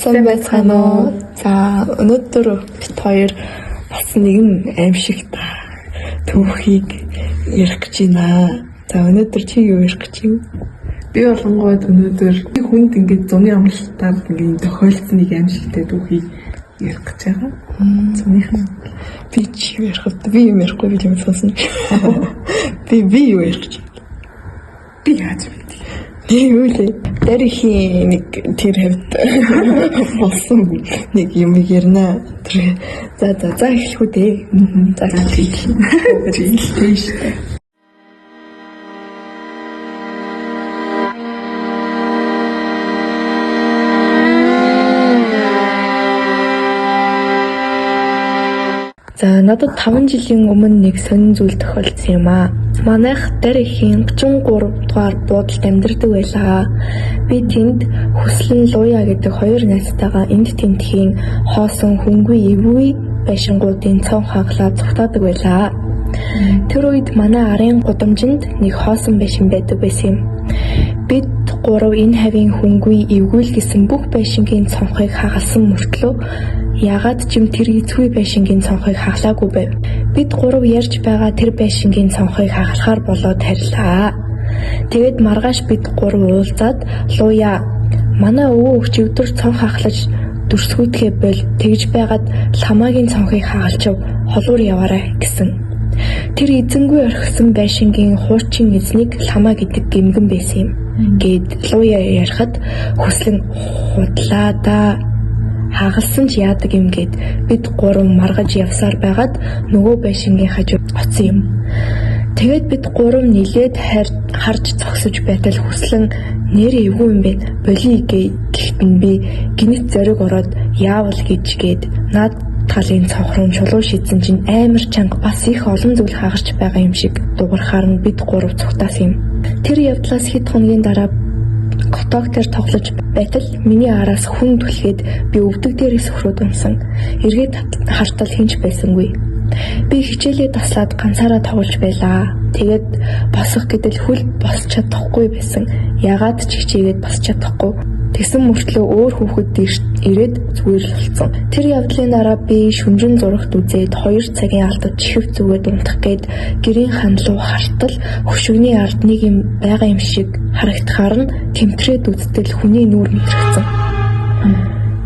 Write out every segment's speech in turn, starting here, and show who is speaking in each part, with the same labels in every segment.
Speaker 1: Сайн байцгаана уу? За өнөөдөр бид хоёр бас нэгэн аимшигт түүхийг ярих гэж байна. За өнөөдөр чи юу ярих гэж юм?
Speaker 2: Би болонгууд өнөөдөр хүнд ингээд зуны амралтаар ингээд тохиолдсон нэг аимшигтай түүхийг ярих гэж байгаа. Зуныхан
Speaker 1: Би чи юу ярих вэ? Би юм ярихгүй би юм сонсон. Би юу ярих гэж?
Speaker 2: би яаж мэдээ.
Speaker 1: Юу лээ? Дэрхийн нэг тэр хэвд болсон нэг юм ярина. За эхлэх үү дээ. За
Speaker 2: Тийш.
Speaker 1: За надад 5 жилийн өмнө нэг сонин зүйл тохиолдсон юм аа. Манайх Дэрхийн 33 дугаар буудалд амьдардаг байлаа. Би тэнд Хүслэн Луя гэдэг хоёр найзтайгаа энд тентхийн хоосон хөнгүй эвгүй байшингуудын цон хаглаа цугтаадаг байлаа. Тэр үед манай арын гудамжинд нэг хоосон байшин байдаг байсан юм. Бид гурав энэ хавийн хөнгүй эвгүүл гэсэн бүх байшингийн цонхыг хагалсан мөртлөө ягаад ч юм тэр эзгүй байшингийн цонхыг хаглаагүй байв. Бид гурав ярьж байгаа тэр байшингийн цонхыг хагалахаар болоод харилаа. Тэгэд маргааш бид гурав уулзаад Луя манай өвөө өчигдөр цонх хаглаж дүрсгүйтгэе бол тэгж байгаад ламаагийн цонхыг хагалчав холуур яваарай гэсэн. Тэр эзэнгүй орхисон байшингийн хуучин эзнийг ламаа гэдэг гэмгэн байсан юм. Гэд Луя ярихад Хүслэн худлаа да. Хагалсан ч яадаг юм гээд бид гурав маргаж явсаар байгаад нөгөө байшингийн хажуу оцсон юм. Тэгээд бид гурав нилээд харж зогсож байтал Хүслэн нэр эвгүй юм бэ. Болий гэхэд нь би гинэт зориг ороод яавал гээд над талын цонхрон чулуу шидсэн чинь амар чанга бас их олон зүйл хагарч байгаа юм шиг дуурхаар нь бид гурав цугтаасан юм. Тэр явдлаас хэд хоногийн дараа котог дээр тоглож байтал миний араас хүн түлхээд би өвдөг дээрээс хөрөөд унсан. Эргээд хартал хинч байсангүй. Би хичээлээ таслаад ганцаараа тоглож байлаа. Тэгээд босох гэдэл хөл босч чадахгүй байсан. Ягаад ч хичээгээд босч чадахгүй. Тэгсэн мөртлөө өөр хүүхэд ирээд зүгээр л болсон. Тэр явдлын дараа би шүнжин зурагт үзээд 2 цагийн алдад чихв зүгээд унтах гээд гэрийн хандлуу хартал хөшигний ард нэг юм байгаа юм шиг харагдахаар нь тэмтрээд үзтэл хүний нүур мэдрэгцэн.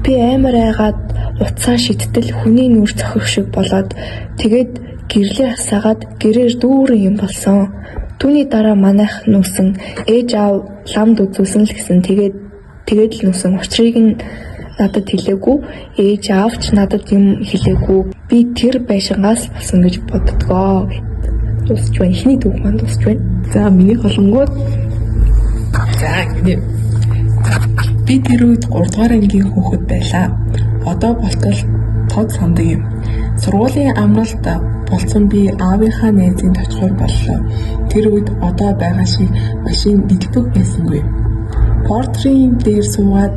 Speaker 1: Би амар айгаад уцаа шидтэл хүний нүур зохих шиг болоод тэгээд гэрлээ хасаагаад гэрээр дүүрэн юм болсон. Түүний дараа манайх нүүсэн ээж аав ламд үзүүлсэн л гэсэн тэгээд л нүсэн учрыг нь надад хэлээгүй, ээж аавч надад юм хэлээгүй. Би тэр байшингаас болсон гэж боддгоо. Дуусч байна. Эхний түүх маань дуусч байна.
Speaker 2: За миний холонгууд би тэр үед 3 дугаар ангийн хүүхэд байлаа. Одоо болтол тод сандаг юм. Сургуулийн амралт болсон би аавынхаа найзын товчхоор боллоо. Тэр үед одоо байгаа шиг машин идэлбэг байсангүй. Портрийн дээр суугаад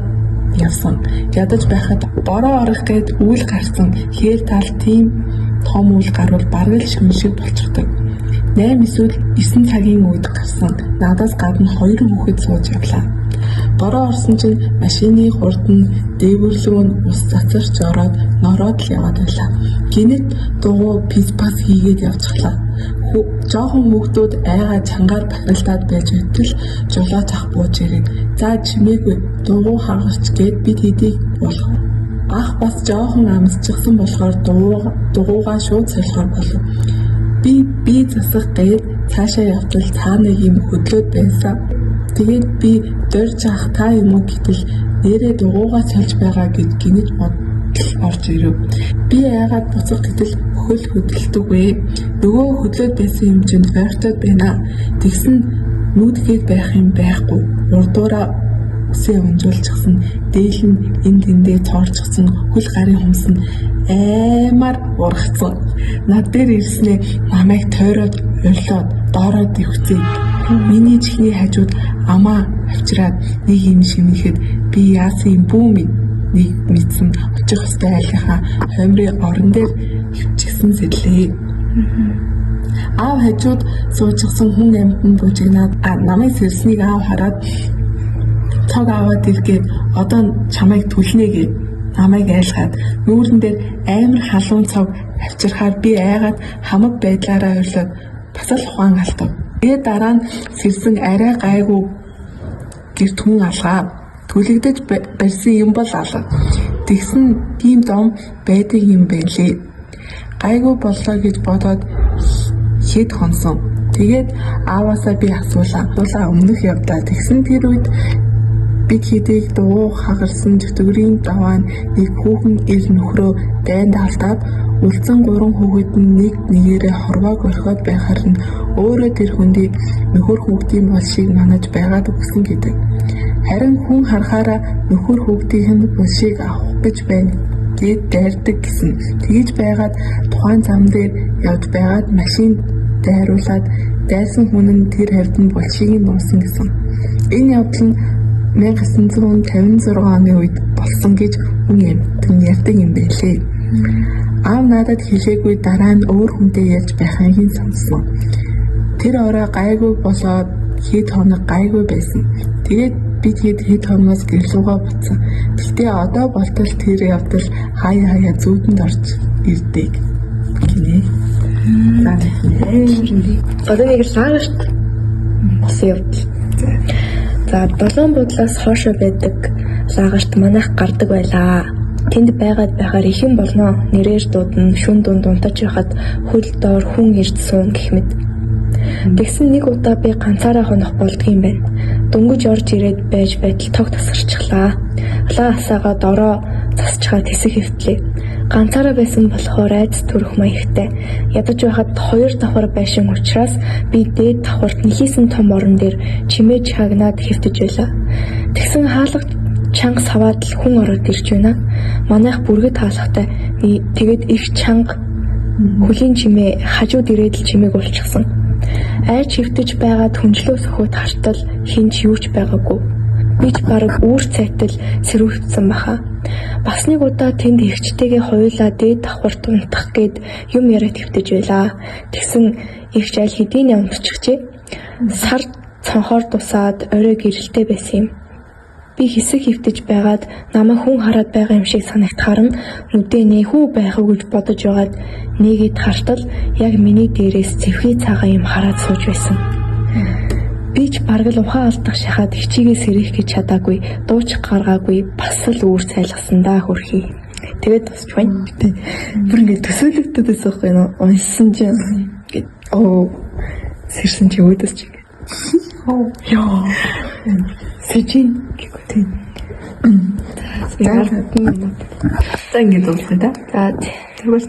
Speaker 2: явсан. Ядаж байхад бороо орох гээд үйл гарсан. Хээр тал тийм том үйл гарвал бараг л шүн шиг болчихдог. 8 эсвэл 9 цагийн үед гарсан. Надаас гадна 2 хүүхэд сууж явлаа. Бороо орсон чинь машины хурд нь дээвэрлүү нь ус цацарч ороод нороод л яваад байлаа. Гинэт дугуй писпас хийгээд явчихлаа. Жохон хүүхдүүд айгаа чангаар бахиралдаад байж байтал жолооч ах бууж ирээд за чимээгүй дугуй хагарч гээд бид хэдийг болох. Ах бас жохон амсчихсан болохоор дугуйгаа шууд солихоор болов. Би засах гээд цаашаа явтал цаана нэг юм хөдлөөд байсан. Тэгээд би дөрж ах та юм уу гэтэл нэрээ дугуйгаа сольж байгаа гэж гинэж орж ирэв. Би яагаад буцах гэтэл хөл хөдөлтөггүй. Нөгөө хөдлөөд байсан юм чинь ойртоод байна. Тэгсэн нүүдгээд байх юм байхгүй. Урдуураа үсээ унжуулчихсан. Дээл нь энэ тэндээ цоорчихсан. Хөл гарын хүмс нь аймаар ургацсан. Над дээр ирснээ намайг тойроод урлоод доороо дэвхцээ. Миний чихний хажууд амаа авчираад нэг юм шимэхэд би яасан юм бүү минь нэг мэдсэн очих хөстэй айлынхаа хоймрын орон дээр хөвчихсэн сэтлээ. Аав хажууд суучихсан хүн амьтан бүжигнаад намайг сэрснийг аав хараад цог аваад иргээд одоо чамайг түлнэ гэд намайг айлгаад нүүрэн дээр амар халуун цог авчирхаар би айгаад хамаг байдлаараа өрлөөд бас л ухаан алтав. Тэгээд дараа нь сэрсэн арай гайгүй гэрт хүн алгаа. Түлэгдэж барьсан юм бол алга. Тэгсэн тийм дом байдаг юм байлээ. Гайгүй боллоо гэж бодоод хэд хонсон. Тэгээд ааваасаа би асуулаа өмнөх явдаа. Тэгсэн тэр үед бид хэдийг дуу хагарсан чөтгөрийн даваа нэг хүүхэн ир нөхрөө дайнд алдаад үлдсэн 3 хүүхэд нь нэг нэгээрээ хорвоог орхиод байхаар нь өөрөө тэр хүндийг нөхөр хүүхдийн болшийг манаж байгаад өгсөн гэдэг. Харин хүн харахаараа нөхөр хүүхдийн болшийг авах гэж байна гэд дайрдаг гэсэн. Тэгж байгаад тухайн зам дээр явж байгаад машин дайруулад дайсан хүн нь тэр хавьд нь болшийг нь унсан гэсэн. Энэ явдал нь 1956 оны үед болсон гэж хүн амьтан ярьдаг юм байлээ. Аав надад хэлээгүй дараа нь өөр хүнтэй ярьж байхыг сонссон. Тэр орой гайгүй болоод хэд хоног гайгүй байсан. Тэгээд бид хэд хоногоос гэрлүүгээ буцсан. Гэхдээ одоо болтол тэр явдал хаяа зүудэнд орж ирдэг гинэ.
Speaker 1: Одоо нэг лагерт болсон явдал. За 7 буудлаас хоошо байдаг лагерт манайх гардаг байлаа. Тэнд байгаад байхаар ихэн болно. Нэрээр дуудана, шүн дунд унтаж байхад хөл доор хүн ирж суун гэх мэт. Тэгсэн нэг удаа би ганцаараа хонох болдгийм байна. Дөнгөж орж ирээд байж байтал тог тасгарчихлаа. Алаа асаага дороо засчгаа тэсэг хөвтлээ. Ганцаараа байсан болохоор айц төрөх маягтай. Ядаж байхад 2 давхар байшин учраас би дээд давхарт нэхийсэн том орон дээр чимээж хагнаад хэвтэж байлаа. Тэгсэн хаалга чанга саваад л хүн ороод ирж байна. Манайх бүргэд хаалгатай. Тэгээд их чанга хөлийн чимээ хажууд ирээд л чимээг уулчихсан. Айж хэвтэж байгаад хүнжлөө сөхөд хартал хинч юу ч байгаагүй. Би ч бараг үүр цайтал сэрүүцсэн баха. Бас нэг удаа тэнд ихчтэйгээ хоёулаа дээд давхарт унтах гээд юм яриад хэвтэж байлаа. Тэгсэн ихч аль хэдийн унтчихжээ. Сар цонхоор дусаад орой гэрэлтэй байсан юм. Би хэсэг хөвтөж байгаад намайг хүн хараад байгаа юм шиг санагдахаар нь нүдээ нээхүү байх уу гэж бодож байгаад нэгэд хартал яг миний дээрээс цэвхий цагаан юм хараад сууж байсан. Би ч бараг л ухаан алдах шахаад хичээгээ сэрэх гэж чадаагүй, дууч гаргаагүй, бас л үүр цайлгасан даа хөрхий. Тэгээд тусч байна. Бүр ингэ төсөөлөгдөд байсан байхгүй юу? Унсан чинь сэрсэн чи өөдөөс чи. Яа. Сэжин гэхгүй тийм. За ингэ дуусна да. За тэгвэл